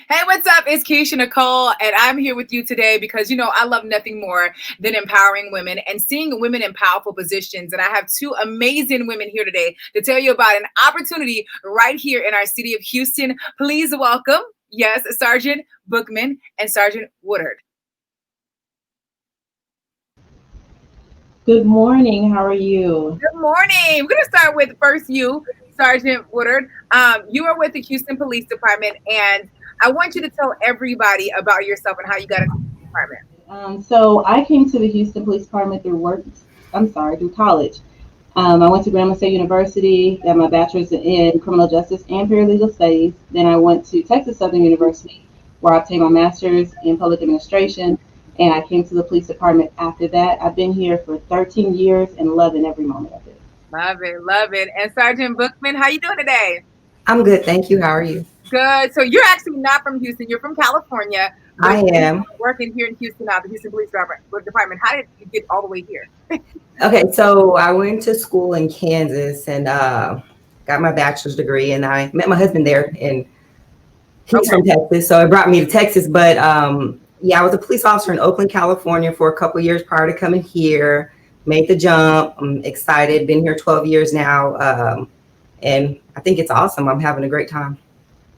Hey, what's up? It's Keisha Nicole, and I'm here with you today because, I love nothing more than empowering women and seeing women in powerful positions. And I have two amazing women here today to tell you about an opportunity right here in our city of Houston. Please welcome, yes, Sergeant Bookman and Sergeant Woodard. Good morning. How are you? Good morning. We're going to start with first you, Sergeant Woodard. You are with the Houston Police Department, and I want you to tell everybody about yourself and how you got into the department. So I came to the Houston Police Department through work. Through college. I went to Grambling State University, got my bachelor's in criminal justice and paralegal studies. Then I went to Texas Southern University, where I obtained my master's in public administration, and I came to the police department after that. I've been here for 13 years and loving every moment of it. Love it, love it. And Sergeant Bookman, how you doing today? I'm good, thank you. How are you? Good. So you're actually not from Houston. You're from California. I am. Working here in Houston now, the Houston Police Department. How did you get all the way here? Okay, so I went to school in Kansas and got my bachelor's degree, and I met my husband there, and he's from Texas, so it brought me to Texas. But yeah, I was a police officer in Oakland, California for a couple of years prior to coming here. Made the jump. I'm excited. Been here 12 years now, and I think it's awesome. I'm having a great time.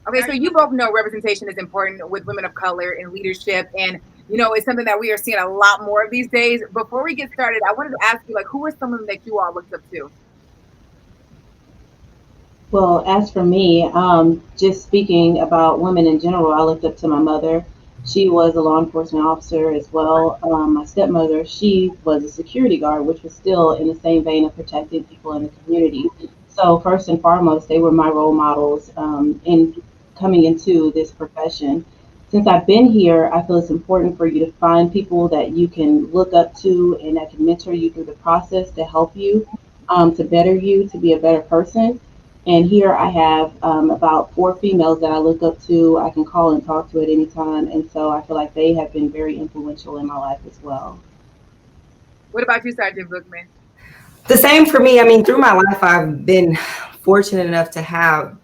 Okay, so you both know representation is important with women of color in leadership, and it's something that we are seeing a lot more of these days. Before we get started, I wanted to ask you, who are some of them that you all looked up to? Well, as for me, just speaking about women in general, I looked up to my mother. She was a law enforcement officer as well. My stepmother, she was a security guard, which was still in the same vein of protecting people in the community. So first and foremost, they were my role models in coming into this profession. Since I've been here, I feel it's important for you to find people that you can look up to and that can mentor you through the process to help you, to better you, to be a better person. And here I have about 4 females that I look up to. I can call and talk to at any time. And so I feel like they have been very influential in my life as well. What about you, Sergeant Bookman? The same for me. I mean, through my life, I've been fortunate enough to have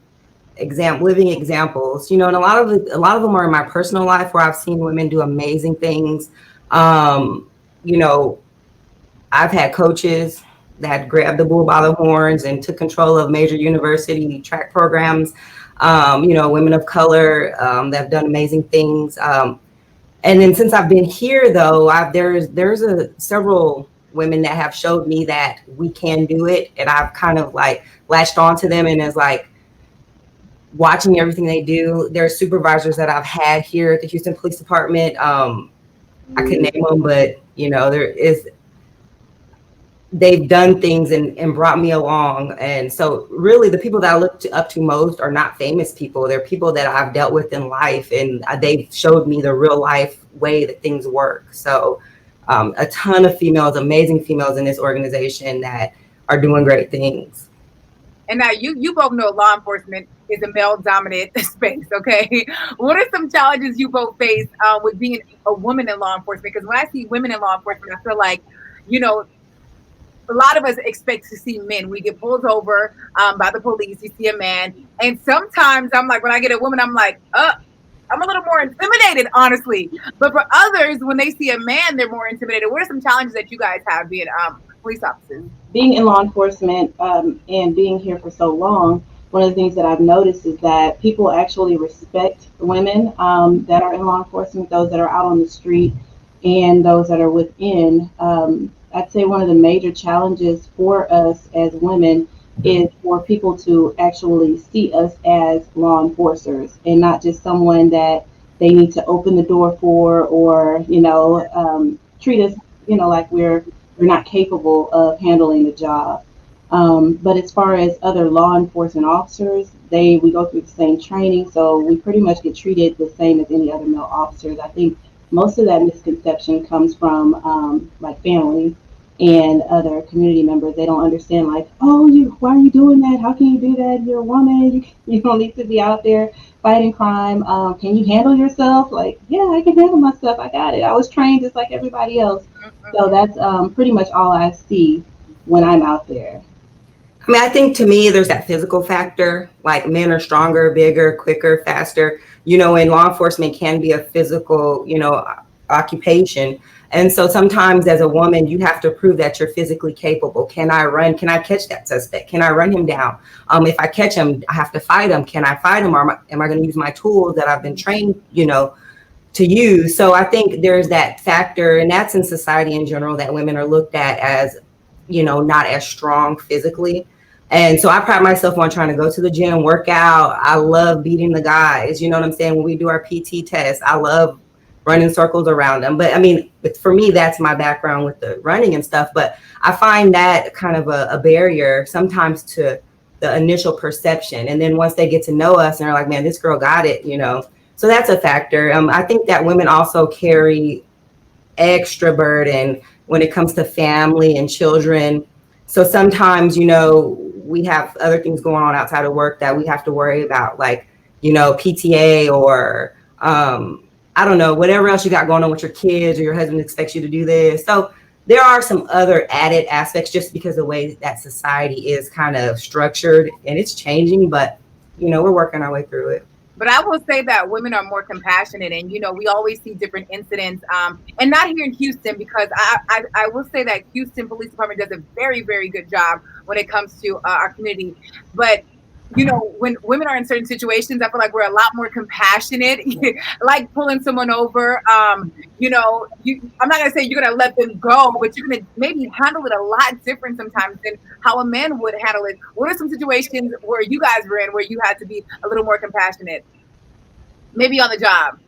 living examples, and a lot of them are in my personal life where I've seen women do amazing things. I've had coaches that grabbed the bull by the horns and took control of major university track programs. Women of color that have done amazing things. And then since I've been here, though, there's several women that have showed me that we can do it, and I've kind of latched onto them, and is watching everything they do. There are supervisors that I've had here at the Houston Police Department. I could name them, but they've done things and brought me along. And so really the people that I look up to most are not famous people. They're people that I've dealt with in life, and they've showed me the real life way that things work. So a ton of females, amazing females in this organization that are doing great things. And now you both know law enforcement is a male-dominant space, okay? What are some challenges you both face with being a woman in law enforcement? Because when I see women in law enforcement, I feel like, a lot of us expect to see men. We get pulled over by the police. You see a man. And sometimes I'm like, when I get a woman, I'm like, I'm a little more intimidated, honestly. But for others, when they see a man, they're more intimidated. What are some challenges that you guys have being police officers? Being in law enforcement and being here for so long, one of the things that I've noticed is that people actually respect women that are in law enforcement, those that are out on the street and those that are within. I'd say one of the major challenges for us as women is for people to actually see us as law enforcers and not just someone that they need to open the door for, or treat us like we're not capable of handling the job. But as far as other law enforcement officers, we go through the same training, so we pretty much get treated the same as any other male officers. I think most of that misconception comes from family and other community members. They don't understand, why are you doing that? How can you do that? You're a woman. You don't need to be out there fighting crime. Can you handle yourself? Yeah, I can handle myself. I got it. I was trained just like everybody else. So that's pretty much all I see when I'm out there. I mean, I think to me, there's that physical factor. Men are stronger, bigger, quicker, faster. and law enforcement can be a physical, occupation. And so sometimes as a woman, you have to prove that you're physically capable. Can I run? Can I catch that suspect? Can I run him down? If I catch him, I have to fight him. Can I fight him? Or am I going to use my tools that I've been trained, to use? So I think there's that factor, and that's in society in general, that women are looked at as, not as strong physically. And so I pride myself on trying to go to the gym, work out. I love beating the guys. You know what I'm saying? When we do our PT test, I love running circles around them. But I mean, for me, that's my background with the running and stuff. But I find that kind of a barrier sometimes to the initial perception. And then once they get to know us and they're like, man, this girl got it, So that's a factor. I think that women also carry extra burden when it comes to family and children. So sometimes, we have other things going on outside of work that we have to worry about, like, PTA or, I don't know, whatever else you got going on with your kids, or your husband expects you to do this. So there are some other added aspects just because the way that society is kind of structured, and it's changing, but, we're working our way through it. But I will say that women are more compassionate, and we always see different incidents, and not here in Houston, because I will say that Houston Police Department does a very, very good job when it comes to our community. But when women are in certain situations, I feel like we're a lot more compassionate, like pulling someone over. I'm not gonna say you're gonna let them go, but you're gonna maybe handle it a lot different sometimes than how a man would handle it. What are some situations where you guys were in where you had to be a little more compassionate, maybe on the job?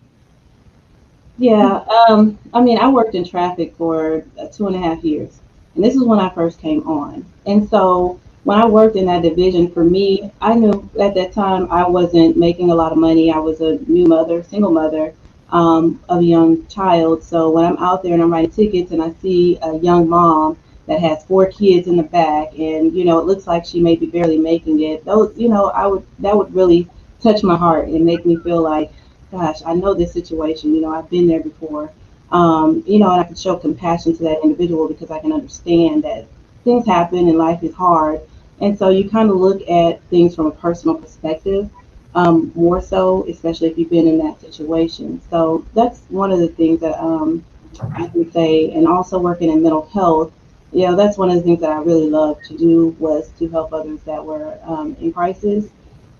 Yeah, I worked in traffic for 2.5 years, and this is when I first came on. And so when I worked in that division, for me, I knew at that time I wasn't making a lot of money. I was a new mother, single mother, of a young child. So when I'm out there and I'm writing tickets and I see a young mom that has 4 kids in the back, and it looks like she may be barely making it, those, that would really touch my heart and make me feel like, gosh, I know this situation. I've been there before. And I can show compassion to that individual because I can understand that things happen and life is hard. And so you kind of look at things from a personal perspective, more so, especially if you've been in that situation. So that's one of the things that I can say. And also working in mental health, that's one of the things that I really loved to do, was to help others that were in crisis.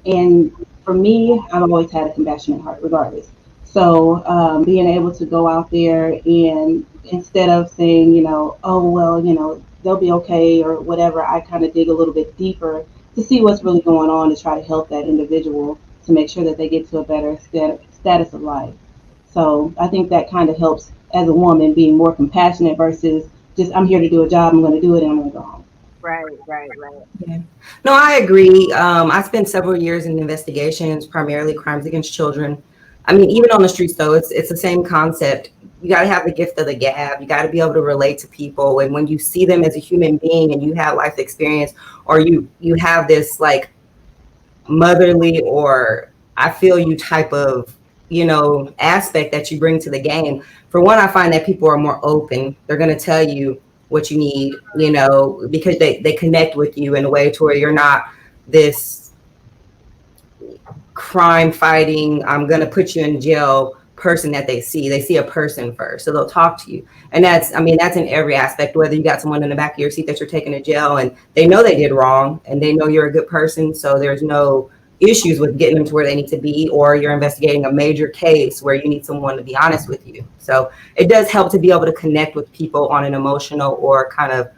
And for me, I've always had a compassionate heart, regardless. So being able to go out there and instead of saying, oh, well, they'll be okay or whatever, I kind of dig a little bit deeper to see what's really going on, to try to help that individual to make sure that they get to a better status of life. So I think that kind of helps as a woman, being more compassionate versus just, I'm here to do a job, I'm going to do it, and I'm going to go home. Right. Yeah. No, I agree. I spent several years in investigations, primarily crimes against children. I mean, even on the streets, though, it's the same concept. You got to have the gift of the gab. You got to be able to relate to people. And when you see them as a human being and you have life experience, or you have this like motherly or I feel you type of, aspect that you bring to the game. For one, I find that people are more open. They're going to tell you what you need, because they connect with you in a way to where you're not this crime fighting, I'm going to put you in jail person that they see a person first, so they'll talk to you. And that's in every aspect, whether you got someone in the back of your seat that you're taking to jail and they know they did wrong and they know you're a good person, so there's no issues with getting them to where they need to be, or you're investigating a major case where you need someone to be honest with you. So it does help to be able to connect with people on an emotional or kind of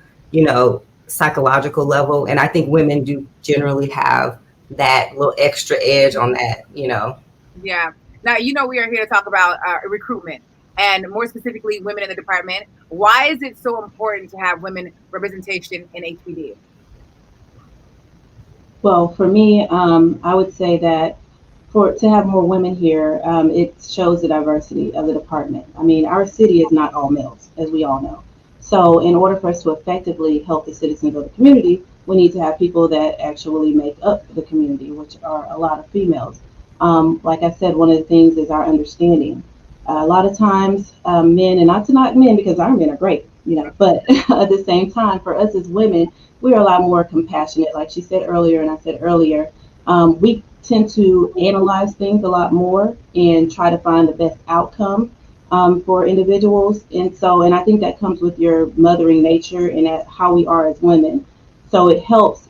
psychological level, and I think women do generally have that little extra edge on that. Yeah. Now, we are here to talk about recruitment, and more specifically, women in the department. Why is it so important to have women representation in HPD? Well, for me, I would say that to have more women here, it shows the diversity of the department. I mean, our city is not all males, as we all know. So in order for us to effectively help the citizens of the community, we need to have people that actually make up the community, which are a lot of females. Like I said, one of the things is our understanding. A lot of times men, and not to knock men because our men are great, but at the same time, for us as women, we are a lot more compassionate. Like she said earlier, and I said earlier, we tend to analyze things a lot more and try to find the best outcome for individuals. And I think that comes with your mothering nature and how we are as women. So it helps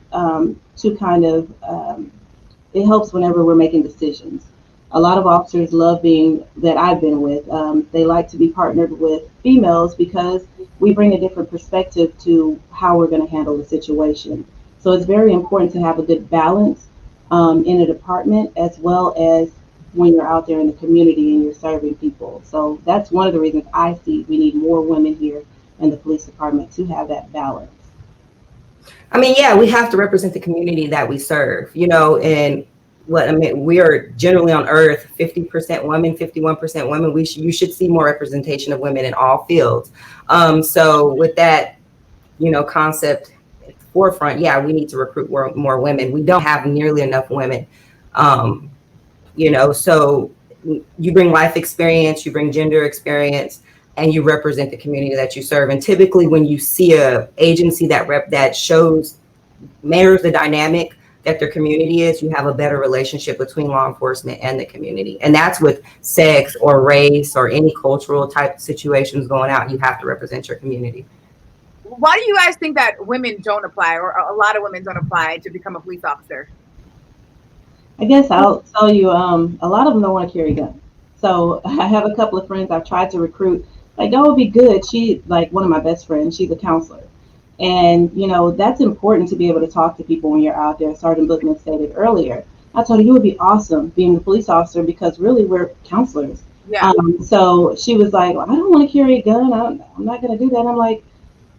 it helps whenever we're making decisions. A lot of officers love being that I've been with. They like to be partnered with females because we bring a different perspective to how we're going to handle the situation. So it's very important to have a good balance in a department, as well as when you're out there in the community and you're serving people. So that's one of the reasons I see we need more women here in the police department to have that balance. I mean, yeah, we have to represent the community that we serve, and we are generally on earth 50% women, 51% women. You should see more representation of women in all fields. So with that, concept at the forefront, yeah, we need to recruit more women. We don't have nearly enough women. So you bring life experience, you bring gender experience, and you represent the community that you serve. And typically when you see a agency that mirrors the dynamic that their community is, you have a better relationship between law enforcement and the community. And that's with sex or race or any cultural type situations going out. You have to represent your community. Why do you guys think that women don't apply, or a lot of women don't apply to become a police officer? I guess I'll tell you, a lot of them don't want to carry guns. So I have a couple of friends I've tried to recruit. Like, that would be good. She, like one of my best friends, she's a counselor. And, that's important to be able to talk to people when you're out there. Sergeant Bookman stated earlier. I told her, you would be awesome being a police officer because really we're counselors. Yeah. So she was like, well, I don't want to carry a gun. I'm not going to do that. I'm like,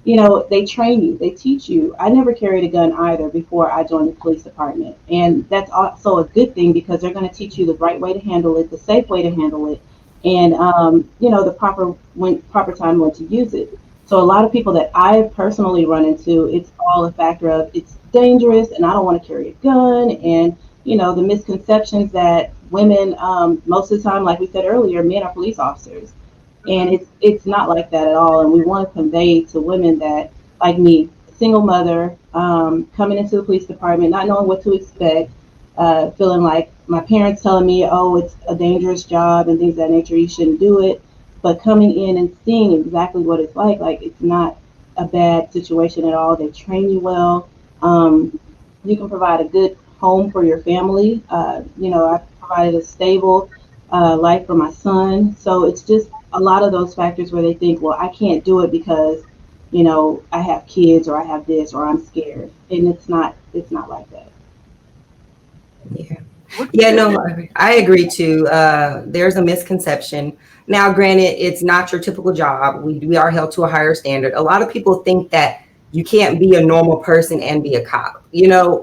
they train you, they teach you. I never carried a gun either before I joined the police department. And that's also a good thing because they're going to teach you the right way to handle it, the safe way to handle it, and, the proper time when to use it. So a lot of people that I've personally run into, it's all a factor of it's dangerous and I don't want to carry a gun. And, the misconceptions that women, most of the time, like we said earlier, men are police officers. And it's not like that at all. And we want to convey to women that, like me, single mother, coming into the police department, not knowing what to expect, feeling like my parents telling me, oh, it's a dangerous job and things of that nature, you shouldn't do it. But coming in and seeing exactly what it's like it's not a bad situation at all. They train you well. You can provide a good home for your family. I provided a stable life for my son. So it's just a lot of those factors where they think, well, I can't do it because, I have kids or I have this or I'm scared. And it's not like that. Yeah, no, I agree too. There's a misconception. Now, granted, it's not your typical job. We are held to a higher standard. A lot of people think that you can't be a normal person and be a cop,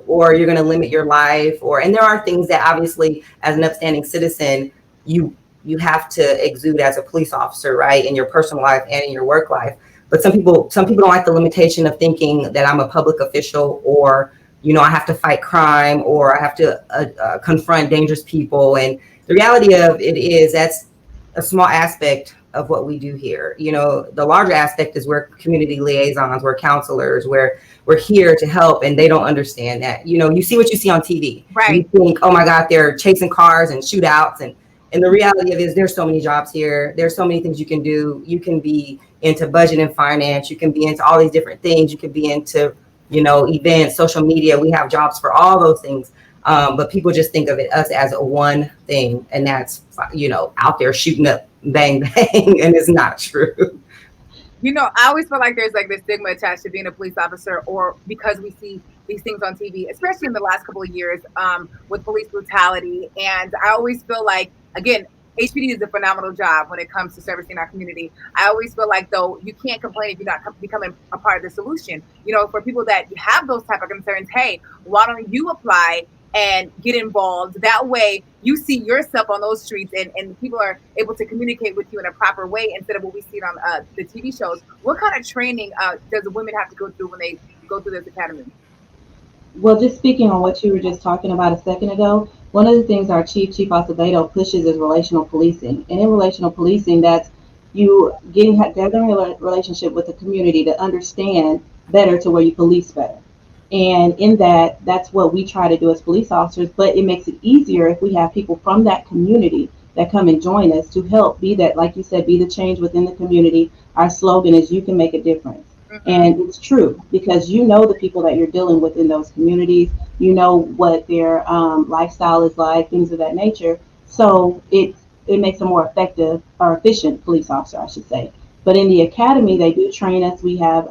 or you're going to limit your life, and there are things that obviously as an upstanding citizen, you have to exude as a police officer, right? In your personal life and in your work life. But some people don't like the limitation of thinking that I'm a public official, or, I have to fight crime, or I have to confront dangerous people. And the reality of it is that's a small aspect of what we do here. The larger aspect is we're community liaisons, we're counselors, we're here to help, and they don't understand that. You see what you see on TV. Right. You think, oh my God, they're chasing cars and shootouts, and the reality of it is there's so many jobs here. There's so many things you can do. You can be into budget and finance. You can be into all these different things. You can be into, events, social media. We have jobs for all those things. But people just think of us as a one thing, and that's, out there shooting up bang, bang, and it's not true. I always feel like there's like this stigma attached to being a police officer, or because we see these things on TV, especially in the last couple of years with police brutality. And I always feel like, again, HPD is a phenomenal job when it comes to servicing our community. I always feel like, though, you can't complain if you're not becoming a part of the solution. For people that have those type of concerns, hey, why don't you apply and get involved? That way you see yourself on those streets, and people are able to communicate with you in a proper way instead of what we see on the TV shows. What kind of training does the women have to go through when they go through this academy? Well, just speaking on what you were just talking about a second ago, one of the things our Chief Acevedo pushes is relational policing. And in relational policing, that's you gathering a relationship with the community to understand better to where you police better. And in that, that's what we try to do as police officers. But it makes it easier if we have people from that community that come and join us to help be that, like you said, be the change within the community. Our slogan is "You can make a difference." And it's true because you know the people that you're dealing with in those communities. You know what their lifestyle is like, things of that nature. So it makes a more effective or efficient police officer, I should say. But in the academy, they do train us. We have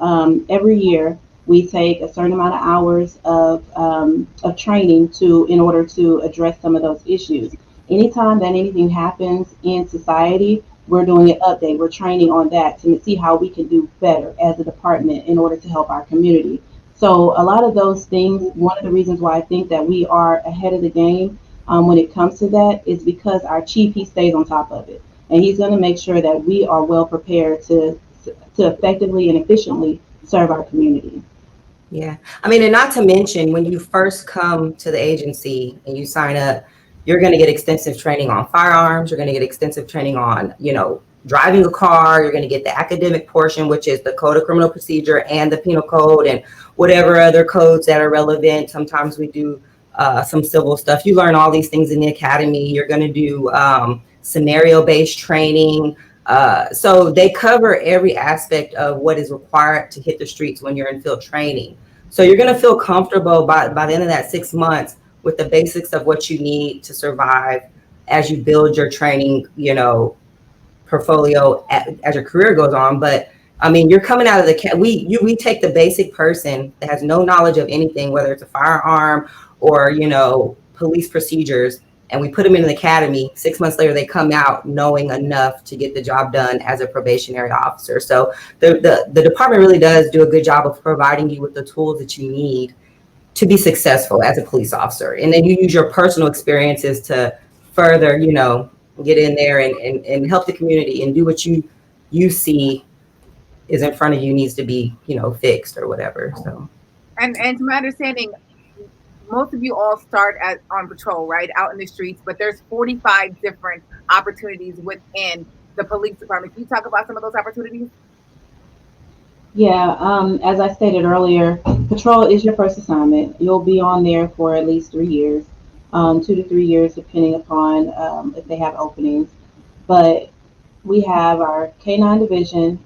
every year we take a certain amount of hours of training in order to address some of those issues. Anytime that anything happens in society, we're doing an update. We're training on that to see how we can do better as a department in order to help our community. So a lot of those things, one of the reasons why I think that we are ahead of the game when it comes to that is because our chief, he stays on top of it. And he's going to make sure that we are well prepared to effectively and efficiently serve our community. Yeah. I mean, and not to mention when you first come to the agency and you sign up, you're going to get extensive training on firearms. You're going to get extensive training on, driving a car. You're going to get the academic portion, which is the code of criminal procedure and the penal code and whatever other codes that are relevant. Sometimes we do some civil stuff. You learn all these things in the academy. You're going to do scenario-based training. So they cover every aspect of what is required to hit the streets when you're in field training. So you're going to feel comfortable by the end of that 6 months with the basics of what you need to survive as you build your training, portfolio as your career goes on. But I mean, you're coming out of we take the basic person that has no knowledge of anything, whether it's a firearm or, police procedures, and we put them in an academy. 6 months later, they come out knowing enough to get the job done as a probationary officer. So the department really does do a good job of providing you with the tools that you need to be successful as a police officer. And then you use your personal experiences to further, get in there and help the community and do what you see is in front of you needs to be, fixed or whatever. So. And to my understanding, most of you all start on patrol, right, out in the streets, but there's 45 different opportunities within the police department. Can you talk about some of those opportunities? Yeah, as I stated earlier, patrol is your first assignment. You'll be on there for at least 3 years, 2 to 3 years, depending upon if they have openings. But we have our K9 division.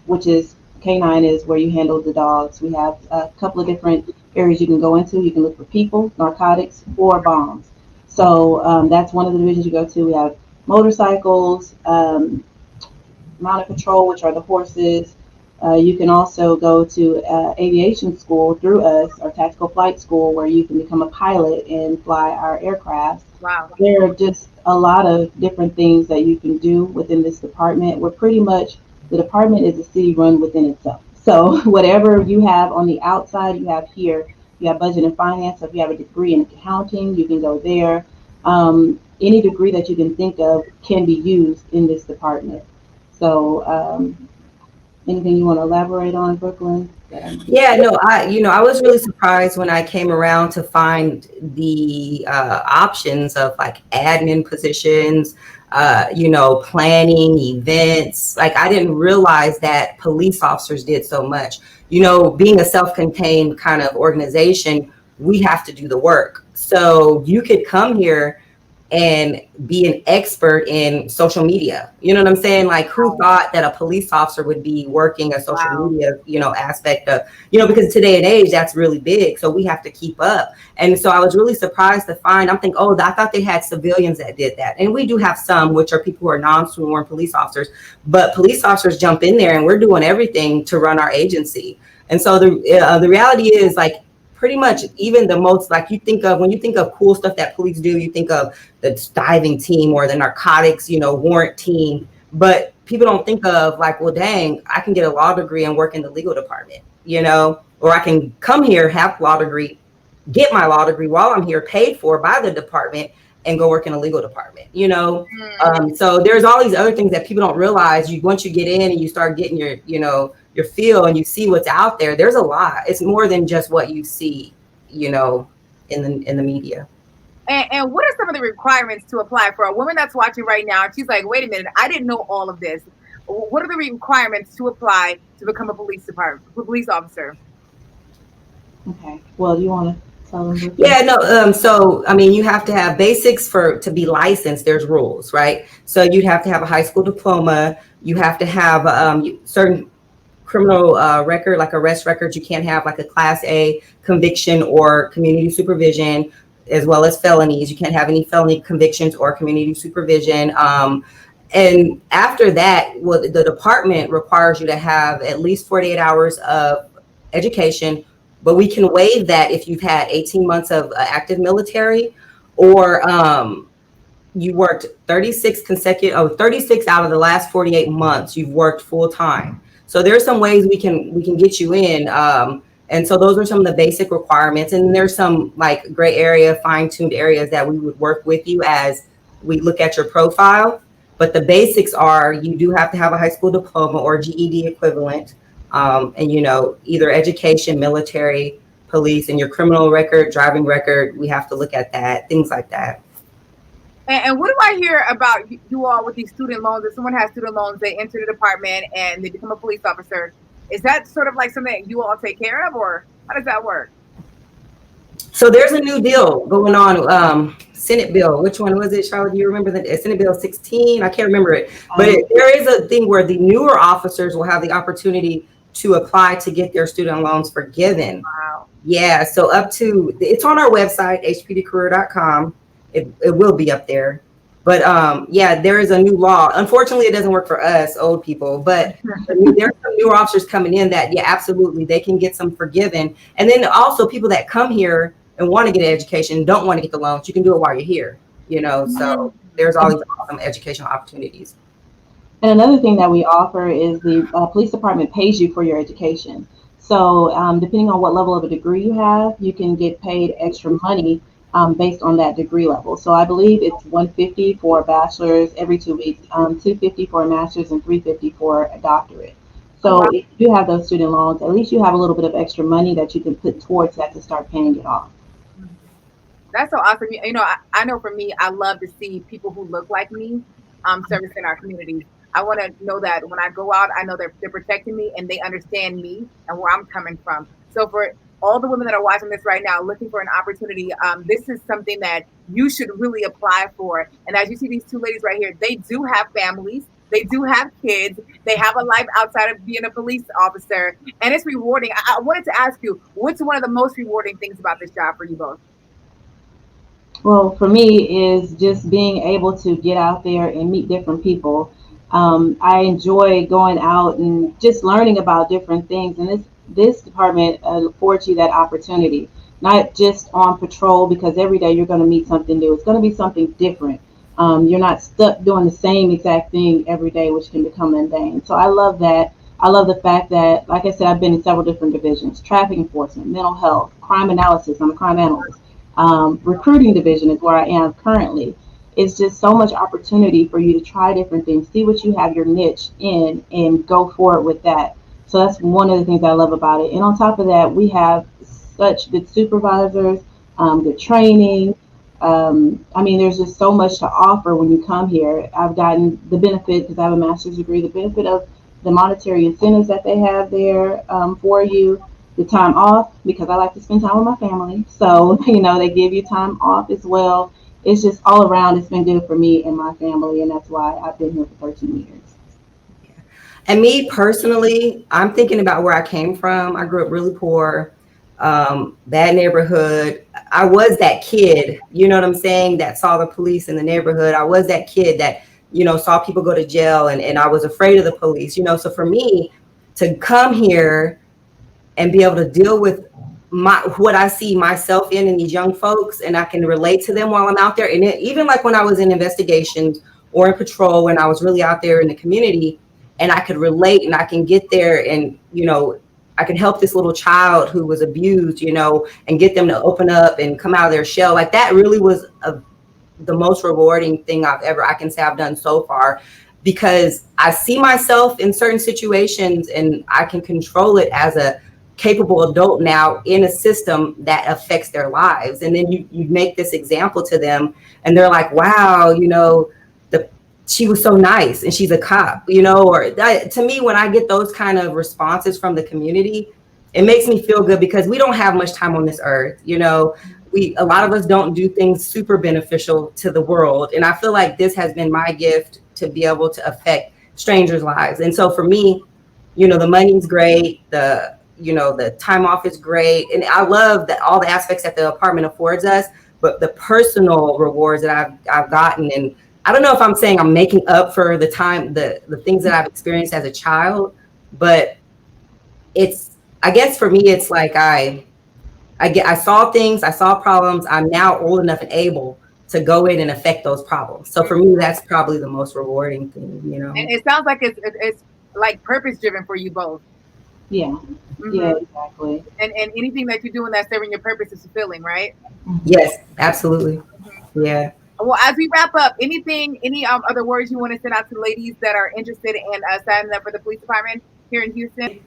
Which is K9 is where you handle the dogs. We have a couple of different areas you can go into. You can look for people, narcotics, or bombs. So that's one of the divisions you go to. We have motorcycles, mounted patrol, which are the horses. You can also go to aviation school through us, or tactical flight school, where you can become a pilot and fly our aircraft. Wow. There are just a lot of different things that you can do within this department. The department is a city run within itself. So whatever you have on the outside, you have here. You have budget and finance. So if you have a degree in accounting, you can go there. Any degree that you can think of can be used in this department. So anything you want to elaborate on, Brooklyn? Yeah, no, I was really surprised when I came around to find the options of like admin positions, planning events. Like I didn't realize that police officers did so much. Being a self-contained kind of organization, we have to do the work. So you could come here and be an expert in social media. You know what I'm saying? Like who thought that a police officer would be working a social media, aspect of, because today and age, that's really big. So we have to keep up. And so I was really surprised to find, I'm thinking, I thought they had civilians that did that. And we do have some, which are people who are non-sworn police officers, but police officers jump in there and we're doing everything to run our agency. And so the reality is like, pretty much even the most, like when you think of cool stuff that police do, you think of the diving team or the narcotics, warrant team, but people don't think of like, well, dang, I can get a law degree and work in the legal department, or I can come here, have law degree, get my law degree while I'm here paid for by the department and go work in a legal department, So there's all these other things that people don't realize. Once you get in and you start getting your feel and you see what's out there, there's a lot. It's more than just what you see, in the media. And what are some of the requirements to apply for a woman that's watching right now? She's like, wait a minute, I didn't know all of this. What are the requirements to apply to become a police officer? Okay. Well, you want to tell them? Yeah, no. So, I mean, you have to have basics to be licensed. There's rules, right? So you'd have to have a high school diploma. You have to have certain criminal record, like arrest records. You can't have like a Class A conviction or community supervision, as well as felonies. You can't have any felony convictions or community supervision. And after that, well, the department requires you to have at least 48 hours of education, but we can waive that if you've had 18 months of active military, or you worked 36 out of the last 48 months you've worked full time. So there's some ways we can get you in. And so those are some of the basic requirements. And there's some like gray area, fine-tuned areas that we would work with you as we look at your profile. But the basics are, you do have to have a high school diploma or GED equivalent. And, you know, either education, military, police, and your criminal record, driving record, we have to look at that, things like that. And what do I hear about you all with these student loans? If someone has student loans, they enter the department and they become a police officer. Is that sort of like something that you all take care of, or how does that work? So there's a new bill going on, Senate bill. Which one was it, Charlotte? Do you remember the Senate bill 16? I can't remember it. But there is a thing where the newer officers will have the opportunity to apply to get their student loans forgiven. Wow. Yeah, so it's on our website, hpdcareer.com. It will be up there. But yeah, there is a new law. Unfortunately, it doesn't work for us old people, but there's some newer officers coming in that, yeah, absolutely, they can get some forgiven. And then also people that come here and want to get an education, don't want to get the loans, you can do it while you're here, you know, so there's all these awesome educational opportunities. And another thing that we offer is the police department pays you for your education. So depending on what level of a degree you have, you can get paid extra money based on that degree level. So I believe it's $150 for a bachelor's every 2 weeks, $250 for a master's, and $350 for a doctorate. So if you have those student loans, at least you have a little bit of extra money that you can put towards that to start paying it off. That's so awesome. You know, I know for me, I love to see people who look like me servicing our communities. I want to know that when I go out, I know they're protecting me and they understand me and where I'm coming from. So for all the women that are watching this right now, looking for an opportunity, this is something that you should really apply for. And as you see these two ladies right here, they do have families. They do have kids. They have a life outside of being a police officer. And it's rewarding. I wanted to ask you, what's one of the most rewarding things about this job for you both? Well, for me is just being able to get out there and meet different people. I enjoy going out and just learning about different things. And this department affords you that opportunity, not just on patrol, because every day you're going to meet something new. It's going to be something different. You're not stuck doing the same exact thing every day, which can become mundane. So I love that. I love the fact that, like I said, I've been in several different divisions: traffic enforcement, mental health, crime analysis. I'm a crime analyst. Recruiting division is where I am currently. It's just so much opportunity for you to try different things, see what you have your niche in, and go forward with that. So that's one of the things I love about it. And on top of that, we have such good supervisors, good training. I mean, there's just so much to offer when you come here. I've gotten the benefit, because I have a master's degree, the benefit of the monetary incentives that they have there for you, the time off, because I like to spend time with my family. So, you know, they give you time off as well. It's just all around, it's been good for me and my family, and that's why I've been here for 13 years. And me personally, I'm thinking about where I came from. I grew up really poor, bad neighborhood. I was that kid, you know what I'm saying, that saw the police in the neighborhood. I was that kid that, you know, saw people go to jail, and I was afraid of the police, you know. So for me to come here and be able to deal with what I see myself in these young folks, and I can relate to them while I'm out there. And even like when I was in investigations or in patrol, when I was really out there in the community, and I could relate, and I can get there, and, you know, I can help this little child who was abused, you know, and get them to open up and come out of their shell. Like, that really was the most rewarding thing I can say I've done so far, because I see myself in certain situations and I can control it as a capable adult now in a system that affects their lives. And then you make this example to them, and they're like, wow, you know, she was so nice and she's a cop, you know. Or that, to me, when I get those kind of responses from the community, it makes me feel good because we don't have much time on this earth. You know, a lot of us don't do things super beneficial to the world. And I feel like this has been my gift to be able to affect strangers' lives. And so for me, you know, the money's great, the time off is great. And I love that all the aspects that the apartment affords us, but the personal rewards that I've gotten, and I don't know if I'm saying I'm making up for the time, the things that I've experienced as a child, but I guess for me, it's like I saw things, I saw problems. I'm now old enough and able to go in and affect those problems. So for me, that's probably the most rewarding thing, you know. And it sounds like it's like purpose driven for you both. Yeah. Mm-hmm. Yeah, exactly. And anything that you're doing that's serving your purpose is fulfilling, right? Yes, absolutely. Mm-hmm. Yeah. Well, as we wrap up, any other words you want to send out to ladies that are interested in signing up for the police department here in Houston?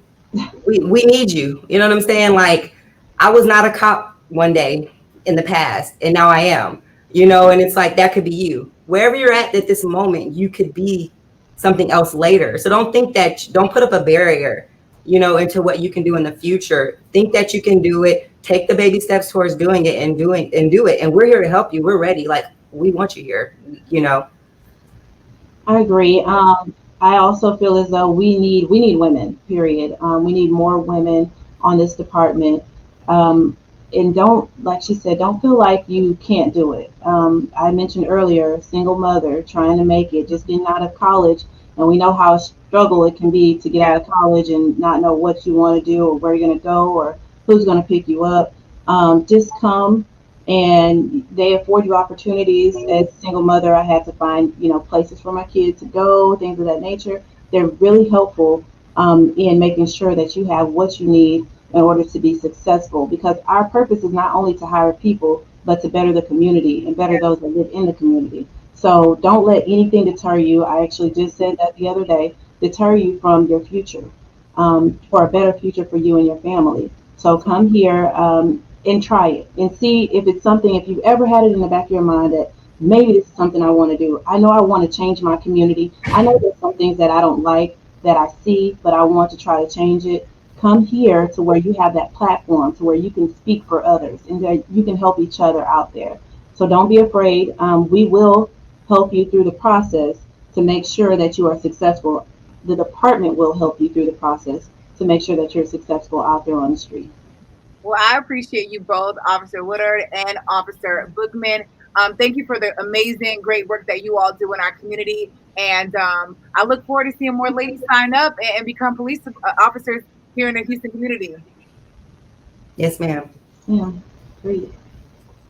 We need you. You know what I'm saying? Like, I was not a cop one day in the past, and now I am. You know, and it's like that could be you. Wherever you're at this moment, you could be something else later. So don't put up a barrier, you know, into what you can do in the future. Think that you can do it. Take the baby steps towards doing it and do it. And we're here to help you. We're ready. Like, we want you here, you know. I agree. I also feel as though we need women, period. We need more women on this department. And don't, like she said, don't feel like you can't do it. I mentioned earlier, single mother trying to make it, just getting out of college. And we know how a struggle it can be to get out of college and not know what you want to do or where you're going to go or who's going to pick you up. Just come, and they afford you opportunities. As a single mother, I had to find, places for my kids to go, things of that nature. They're really helpful in making sure that you have what you need in order to be successful, because our purpose is not only to hire people, but to better the community and better those that live in the community. So don't let anything deter you. I actually just said that the other day, deter you from your future, for a better future for you and your family. So come here and try it and see if it's something, if you've ever had it in the back of your mind that maybe this is something I want to do. I know I want to change my community. I know there's some things that I don't like that I see, but I want to try to change it. Come here to where you have that platform, to where you can speak for others and that you can help each other out there. So don't be afraid. We will help you through the process to make sure that you are successful. The department will help you through the process to make sure that you're successful out there on the street. Well, I appreciate you both, Officer Woodard and Officer Bookman. Thank you for the amazing, great work that you all do in our community. And I look forward to seeing more ladies sign up and become police officers here in the Houston community. Yes, ma'am. Yeah, great.